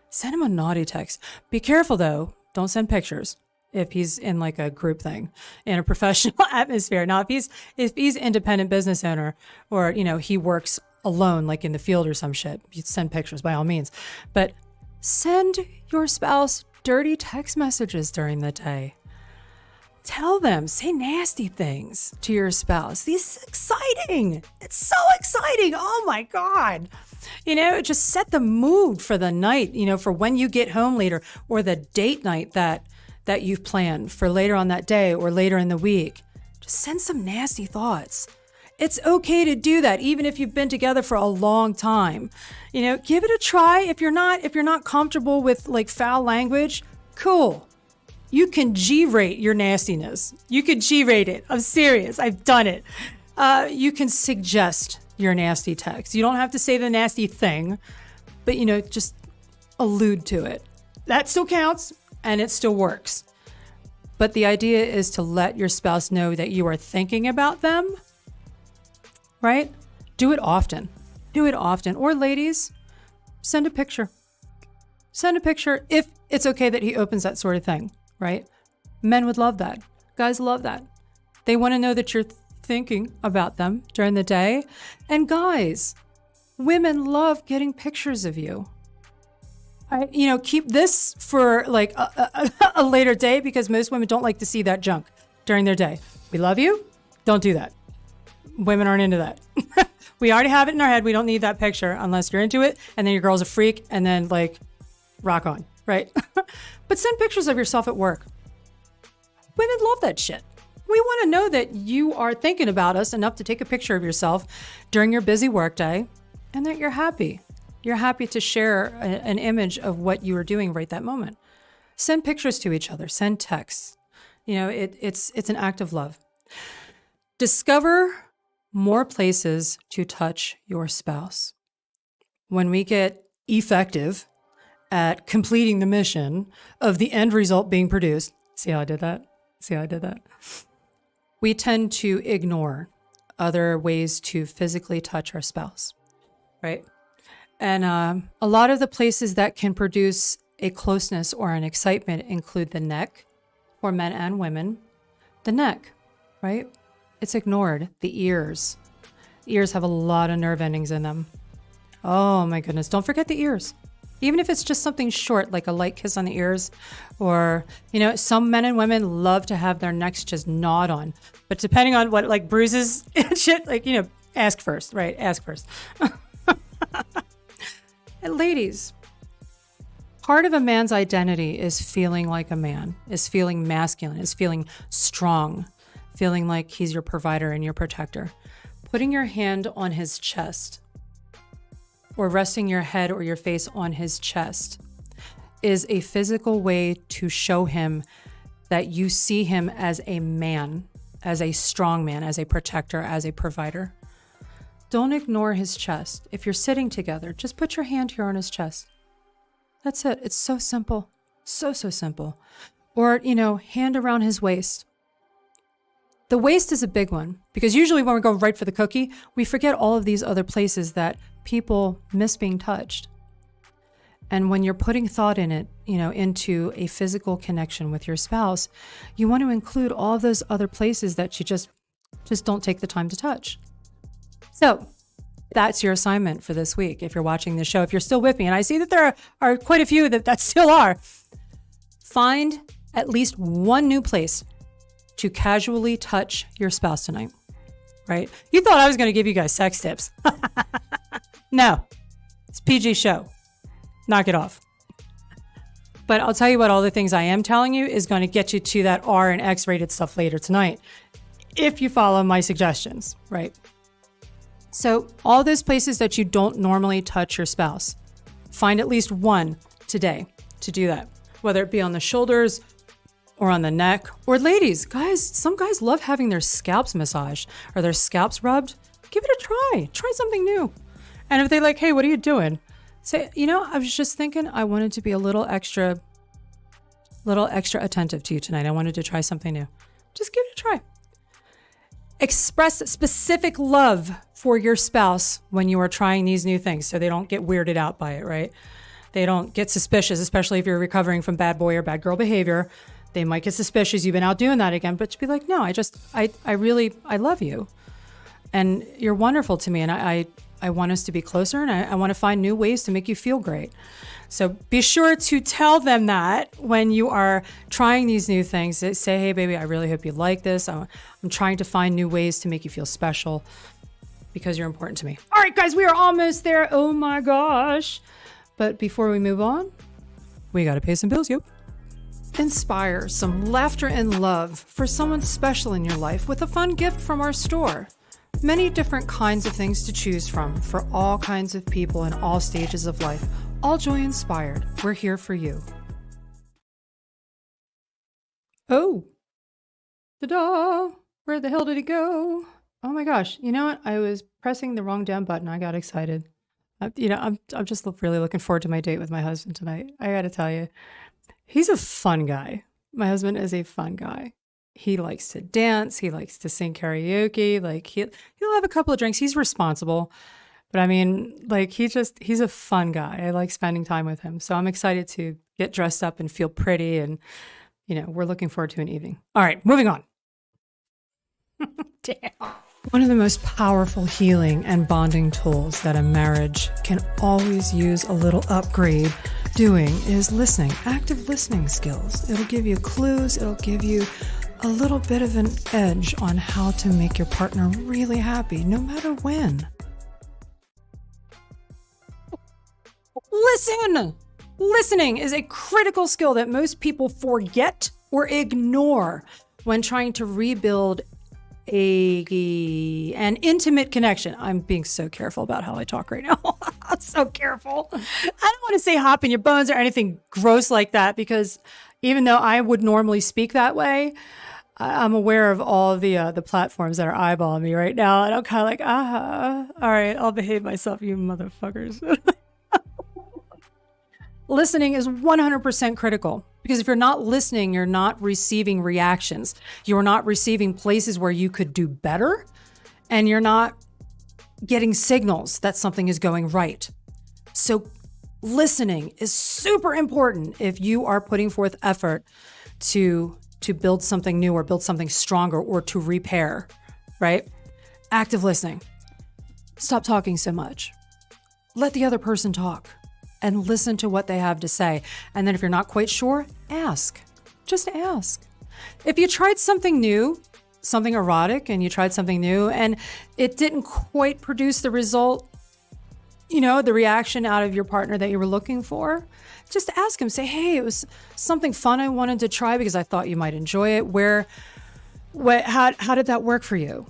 Send him a naughty text. Be careful though. Don't send pictures if he's in like a group thing in a professional atmosphere. Now, if he's independent business owner, or, you know, he works alone, like in the field or some shit, you send pictures by all means. But send your spouse dirty text messages during the day. Tell them, say nasty things to your spouse. This is exciting. It's so exciting. Oh my God. You know, just set the mood for the night, you know, for when you get home later, or the date night that you've planned for later on that day or later in the week. Just send some nasty thoughts. It's okay to do that, even if you've been together for a long time. You know, give it a try. If you're not comfortable with like foul language, cool. You can G-rate your nastiness. You can G-rate it. I'm serious. I've done it. You can suggest your nasty text. You don't have to say the nasty thing, but, you know, just allude to it. That still counts and it still works. But the idea is to let your spouse know that you are thinking about them, right? Do it often. Do it often. Or ladies, send a picture. Send a picture if it's okay that he opens that sort of thing. Right? Men would love that. Guys love that. They want to know that you're thinking about them during the day. And guys, women love getting pictures of you. Keep this for like a later day, because most women don't like to see that junk during their day. We love you. Don't do that. Women aren't into that. We already have it in our head. We don't need that picture unless you're into it. And then your girl's a freak, and then like rock on, right? But send pictures of yourself at work. Women love that shit. We want to know that you are thinking about us enough to take a picture of yourself during your busy workday, and that you're happy. You're happy to share an image of what you are doing right that moment. Send pictures to each other. Send texts. It's an act of love. Discover more places to touch your spouse. When we get effective at completing the mission of the end result being produced, see how I did that? We tend to ignore other ways to physically touch our spouse, right? And a lot of the places that can produce a closeness or an excitement include the neck, for men and women. The neck, right? It's ignored. The ears. Ears have a lot of nerve endings in them. Oh my goodness. Don't forget the ears. Even if it's just something short, like a light kiss on the ears, or, some men and women love to have their necks just gnawed on. But depending on what, like bruises and shit, ask first, right? Ask first. And ladies, part of a man's identity is feeling like a man, is feeling masculine, is feeling strong, feeling like he's your provider and your protector. Putting your hand on his chest or resting your head or your face on his chest is a physical way to show him that you see him as a man, as a strong man, as a protector, as a provider. Don't ignore his chest. If you're sitting together, just put your hand here on his chest. That's it. It's so simple. So simple. Or, hand around his waist. The waist is a big one, because usually when we go right for the cookie, we forget all of these other places that people miss being touched. And when you're putting thought in it, into a physical connection with your spouse, you want to include all of those other places that you just don't take the time to touch. So that's your assignment for this week. If you're watching this show, if you're still with me, and I see that there are quite a few that still are, find at least one new place to casually touch your spouse tonight, right? You thought I was going to give you guys sex tips. No, it's PG show. Knock it off. But I'll tell you what, all the things I am telling you is going to get you to that R and X rated stuff later tonight, if you follow my suggestions, right? So all those places that you don't normally touch your spouse, find at least one today to do that, whether it be on the shoulders or on the neck. Or ladies, guys, some guys love having their scalps massaged or their scalps rubbed. Give it a try. Try something new. And if they're like, hey, what are you doing? Say, I was just thinking I wanted to be a little extra attentive to you tonight. I wanted to try something new. Just give it a try. Express specific love for your spouse when you are trying these new things, so they don't get weirded out by it, right? They don't get suspicious, especially if you're recovering from bad boy or bad girl behavior. They might get suspicious you've been out doing that again, but to be like, no, I love you. And you're wonderful to me. And I want us to be closer, and I want to find new ways to make you feel great. So be sure to tell them that when you are trying these new things. Say, hey, baby, I really hope you like this. I'm trying to find new ways to make you feel special because you're important to me. All right, guys, we are almost there. Oh my gosh. But before we move on, we got to pay some bills, yo. Inspire some laughter and love for someone special in your life with a fun gift from our store. Many different kinds of things to choose from for all kinds of people in all stages of life. All Joy Inspired. We're here for you. Oh, ta-da! Where the hell did it go? Oh my gosh. You know what? I was pressing the wrong damn button. I got excited. I'm just really looking forward to my date with my husband tonight. I got to tell you, he's a fun guy. My husband is a fun guy. He likes to dance. He likes to sing karaoke. Like he'll have a couple of drinks. He's responsible. But I mean, like he's a fun guy. I like spending time with him. So I'm excited to get dressed up and feel pretty. And, we're looking forward to an evening. All right, moving on. Damn. One of the most powerful healing and bonding tools that a marriage can always use a little upgrade doing is listening, active listening skills. It'll give you clues. It'll give you a little bit of an edge on how to make your partner really happy, no matter when. Listen! Listening is a critical skill that most people forget or ignore when trying to rebuild an intimate connection. I'm being so careful about how I talk right now. I'm so careful. I don't want to say hop in your bones or anything gross like that, because even though I would normally speak that way, I'm aware of all of the platforms that are eyeballing me right now. And I'm kind of like, all right, I'll behave myself, you motherfuckers. Listening is 100% critical, because if you're not listening, you're not receiving reactions. You're not receiving places where you could do better, and you're not getting signals that something is going right. So listening is super important if you are putting forth effort to build something new or build something stronger or to repair, right? Active listening. Stop talking so much. Let the other person talk and listen to what they have to say. And then if you're not quite sure, ask. Just ask. If you tried something new, something erotic, and you tried something new and it didn't quite produce the result, the reaction out of your partner that you were looking for, just ask him. Say, hey, it was something fun I wanted to try because I thought you might enjoy it. How did that work for you?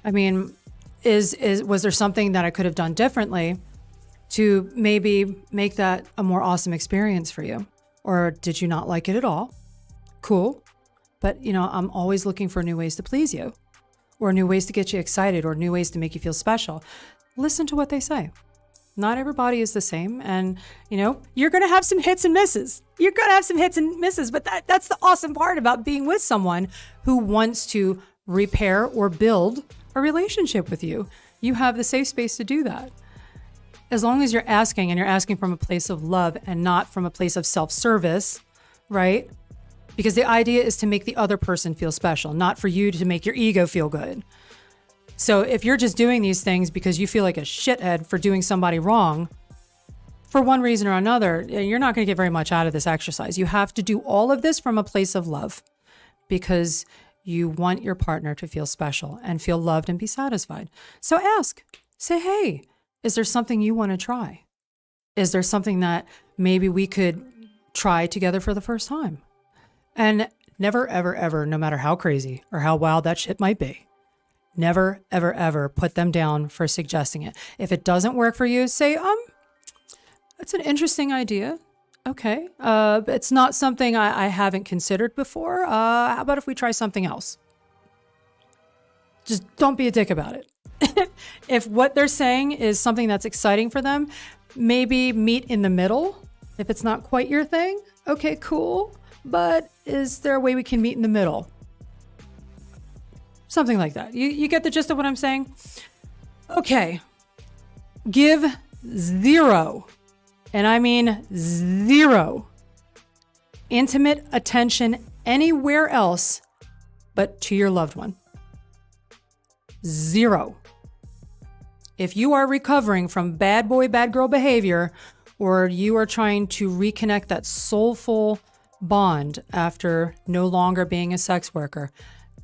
I mean, was there something that I could have done differently to maybe make that a more awesome experience for you? Or did you not like it at all? Cool. But, I'm always looking for new ways to please you, or new ways to get you excited, or new ways to make you feel special. Listen to what they say. Not everybody is the same. And, you're going to have some hits and misses. You're going to have some hits and misses, but that's the awesome part about being with someone who wants to repair or build a relationship with you. You have the safe space to do that. As long as you're asking, and you're asking from a place of love and not from a place of self-service, right? Because the idea is to make the other person feel special, not for you to make your ego feel good. So if you're just doing these things because you feel like a shithead for doing somebody wrong, for one reason or another, you're not going to get very much out of this exercise. You have to do all of this from a place of love, because you want your partner to feel special and feel loved and be satisfied. So ask. Say, hey, is there something you want to try? Is there something that maybe we could try together for the first time? And never, ever, ever, no matter how crazy or how wild that shit might be, never, ever, ever put them down for suggesting it. If it doesn't work for you, say, it's an interesting idea. Okay. It's not something I haven't considered before. How about if we try something else? Just don't be a dick about it. If what they're saying is something that's exciting for them, maybe meet in the middle. If it's not quite your thing, okay, cool. But is there a way we can meet in the middle? Something like that. You get the gist of what I'm saying? Okay. Give zero, and I mean zero, intimate attention anywhere else but to your loved one. Zero. If you are recovering from bad boy, bad girl behavior, or you are trying to reconnect that soulful bond after no longer being a sex worker,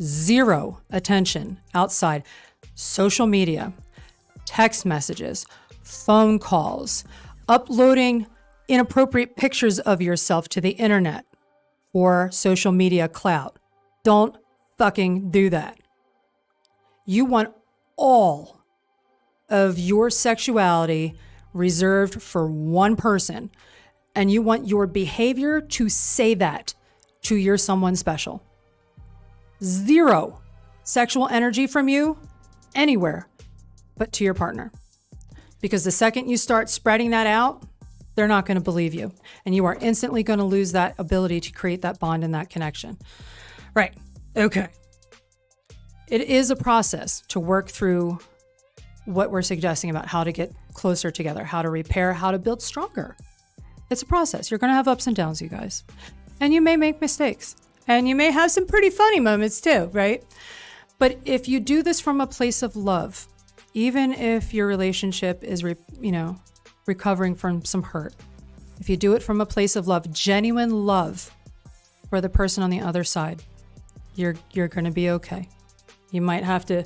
zero attention outside social media, text messages, phone calls, uploading inappropriate pictures of yourself to the internet for social media clout. Don't fucking do that. You want all of your sexuality reserved for one person, and you want your behavior to say that to your someone special. Zero sexual energy from you anywhere but to your partner. Because the second you start spreading that out, they're not going to believe you, and you are instantly going to lose that ability to create that bond and that connection. Right. Okay. It is a process to work through what we're suggesting about how to get closer together, how to repair, how to build stronger. It's a process. You're going to have ups and downs, you guys. And you may make mistakes. And you may have some pretty funny moments too, right? But if you do this from a place of love, even if your relationship is, recovering from some hurt, if you do it from a place of love, genuine love for the person on the other side, you're going to be okay. You might have to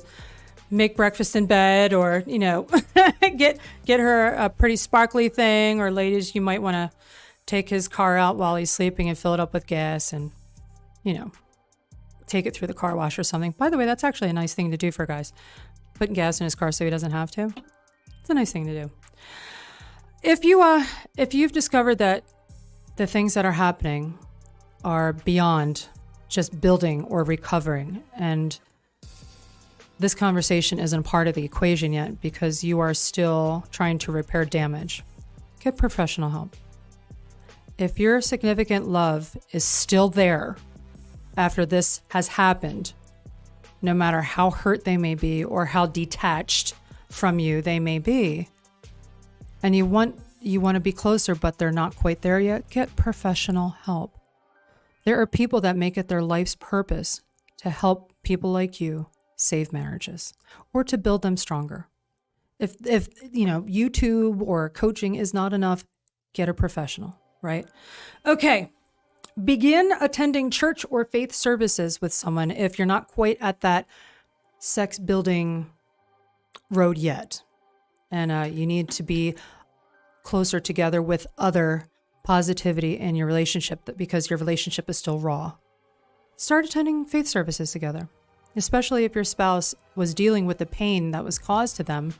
make breakfast in bed, or, you know, get her a pretty sparkly thing, or ladies, you might want to take his car out while he's sleeping and fill it up with gas and, you know, take it through the car wash or something. By the way, that's actually a nice thing to do for guys. Putting gas in his car so he doesn't have to. It's a nice thing to do. If you've discovered that the things that are happening are beyond just building or recovering, and this conversation isn't part of the equation yet because you are still trying to repair damage, get professional help. If your significant love is still there after this has happened, no matter how hurt they may be or how detached from you they may be, and you want to be closer, but they're not quite there yet, get professional help. There are people that make it their life's purpose to help people like you save marriages or to build them stronger. If you know, YouTube or coaching is not enough, get a professional, right? Okay. Begin attending church or faith services with someone if you're not quite at that sex building road yet. And you need to be closer together with other positivity in your relationship because your relationship is still raw. Start attending faith services together, especially if your spouse was dealing with the pain that was caused to them,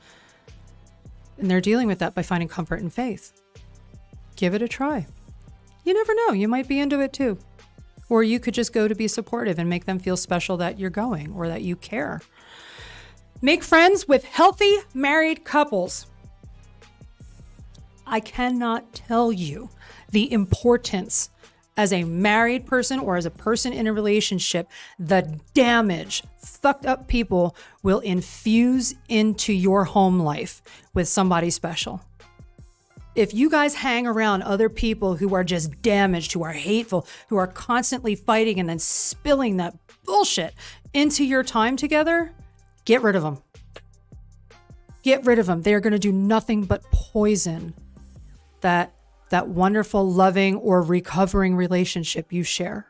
and they're dealing with that by finding comfort in faith. Give it a try. You never know. You might be into it too. Or you could just go to be supportive and make them feel special that you're going or that you care. Make friends with healthy married couples. I cannot tell you the importance as a married person or as a person in a relationship, the damage fucked up people will infuse into your home life with somebody special. If you guys hang around other people who are just damaged, who are hateful, who are constantly fighting and then spilling that bullshit into your time together, get rid of them. Get rid of them. They are going to do nothing but poison that wonderful, loving, or recovering relationship you share.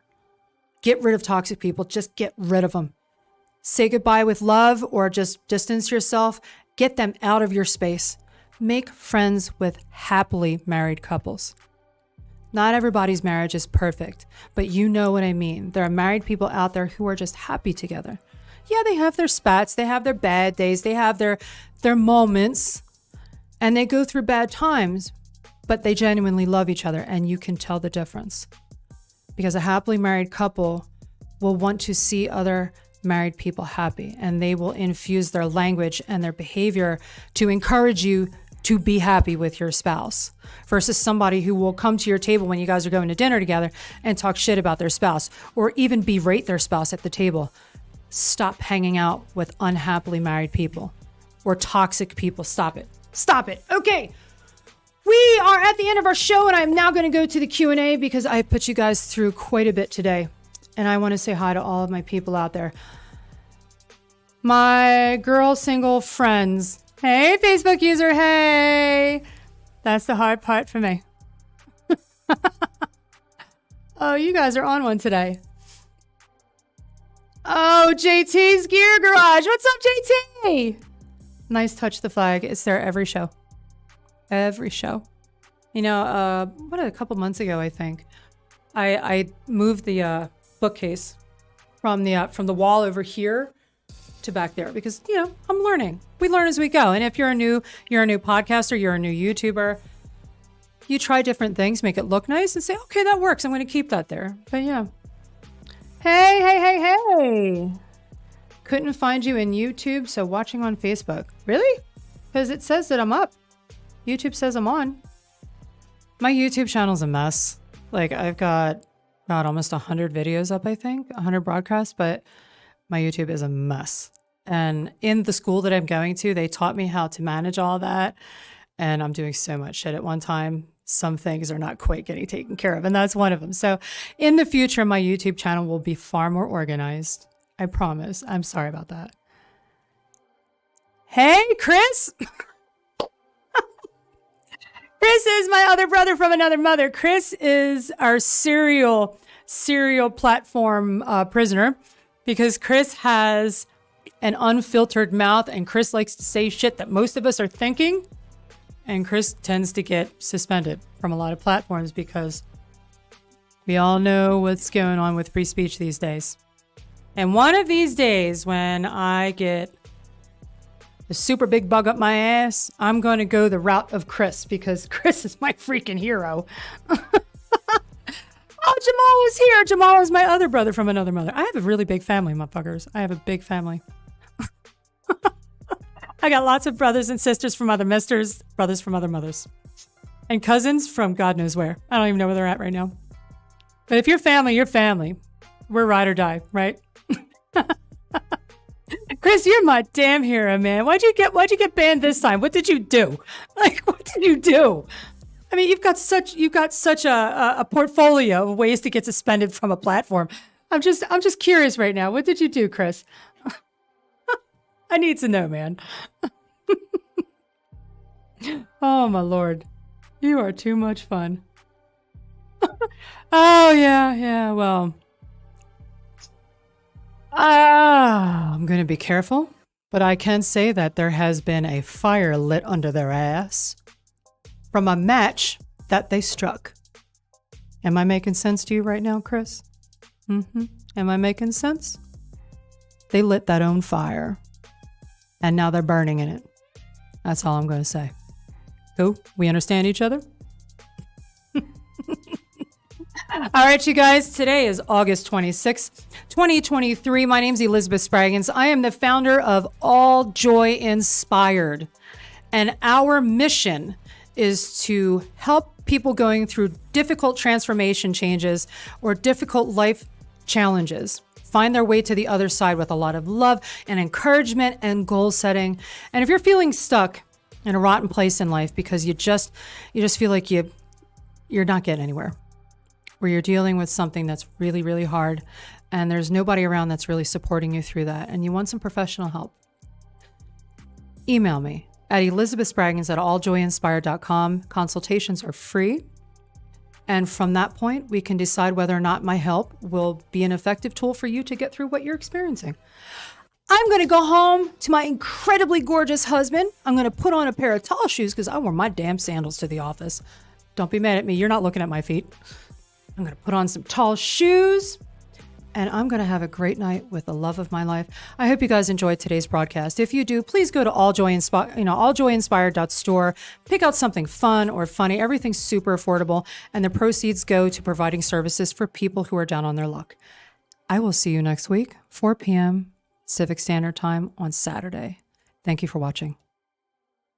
Get rid of toxic people. Just get rid of them. Say goodbye with love or just distance yourself. Get them out of your space. Make friends with happily married couples. Not everybody's marriage is perfect, but you know what I mean. There are married people out there who are just happy together. Yeah, they have their spats, they have their bad days, they have their moments, and they go through bad times, but they genuinely love each other, and you can tell the difference. Because a happily married couple will want to see other married people happy, and they will infuse their language and their behavior to encourage you to be happy with your spouse versus somebody who will come to your table when you guys are going to dinner together and talk shit about their spouse or even berate their spouse at the table. Stop hanging out with unhappily married people or toxic people. Stop it. Stop it. Okay. We are at the end of our show, and I'm now going to go to the Q&A because I put you guys through quite a bit today. And I want to say hi to all of my people out there. My girl single friends. Hey, Facebook user. Hey. That's the hard part for me. Oh, you guys are on one today. Oh, JT's Gear Garage. What's up, JT? Nice touch the flag. It's there every show. Every show. You know, a couple months ago, I think, I moved the bookcase from the wall over here to back there because, you know, I'm learning. We learn as we go. And if you're a new podcaster, you're a new YouTuber, you try different things, make it look nice and say, okay, that works. I'm going to keep that there. But yeah. Hey. Couldn't find you in YouTube, so watching on Facebook. Really? Because it says that I'm up. YouTube says I'm on. My YouTube channel's a mess. Like, I've got almost 100 videos up, I think, 100 broadcasts, but my YouTube is a mess. And in the school that I'm going to, they taught me how to manage all that. And I'm doing so much shit at one time. Some things are not quite getting taken care of, and that's one of them. So in the future, my YouTube channel will be far more organized. I promise. I'm sorry about that. Hey, Chris. Chris is my other brother from another mother. Chris is our serial platform prisoner because Chris has an unfiltered mouth and Chris likes to say shit that most of us are thinking. And Chris tends to get suspended from a lot of platforms because we all know what's going on with free speech these days. And one of these days when I get a super big bug up my ass, I'm going to go the route of Chris because Chris is my freaking hero. Oh, Jamal was here. Jamal is my other brother from another mother. I have a really big family, motherfuckers. I have a big family. I got lots of brothers and sisters from other misters, brothers from other mothers, and cousins from God knows where. I don't even know where they're at right now. But if you're family, you're family. We're ride or die, right? Chris, you're my damn hero, man. Why'd you get banned this time? What did you do? Like, what did you do? I mean, you've got such a portfolio of ways to get suspended from a platform. I'm just curious right now. What did you do, Chris? I need to know, man. Oh my Lord. You are too much fun. Oh yeah, well. I'm going to be careful, but I can say that there has been a fire lit under their ass from a match that they struck. Am I making sense to you right now, Chris? Mm-hmm. Am I making sense? They lit that own fire, and now they're burning in it. That's all I'm going to say. Cool? We understand each other? All right, you guys, today is August 26th, 2023. My name's Elizabeth Spraggins. I am the founder of All Joy Inspired, and our mission is to help people going through difficult transformation changes or difficult life challenges find their way to the other side with a lot of love and encouragement and goal setting. And if you're feeling stuck in a rotten place in life because you just feel like you're not getting anywhere, where you're dealing with something that's really, really hard and there's nobody around that's really supporting you through that, and you want some professional help, email me at elizabethspraggins@alljoyinspired.com. Consultations are free. And from that point, we can decide whether or not my help will be an effective tool for you to get through what you're experiencing. I'm going to go home to my incredibly gorgeous husband. I'm going to put on a pair of tall shoes because I wore my damn sandals to the office. Don't be mad at me. You're not looking at my feet. I'm going to put on some tall shoes, and I'm going to have a great night with the love of my life. I hope you guys enjoyed today's broadcast. If you do, please go to alljoyinspired.store. Pick out something fun or funny. Everything's super affordable, and the proceeds go to providing services for people who are down on their luck. I will see you next week, 4 p.m. Pacific Standard Time on Saturday. Thank you for watching.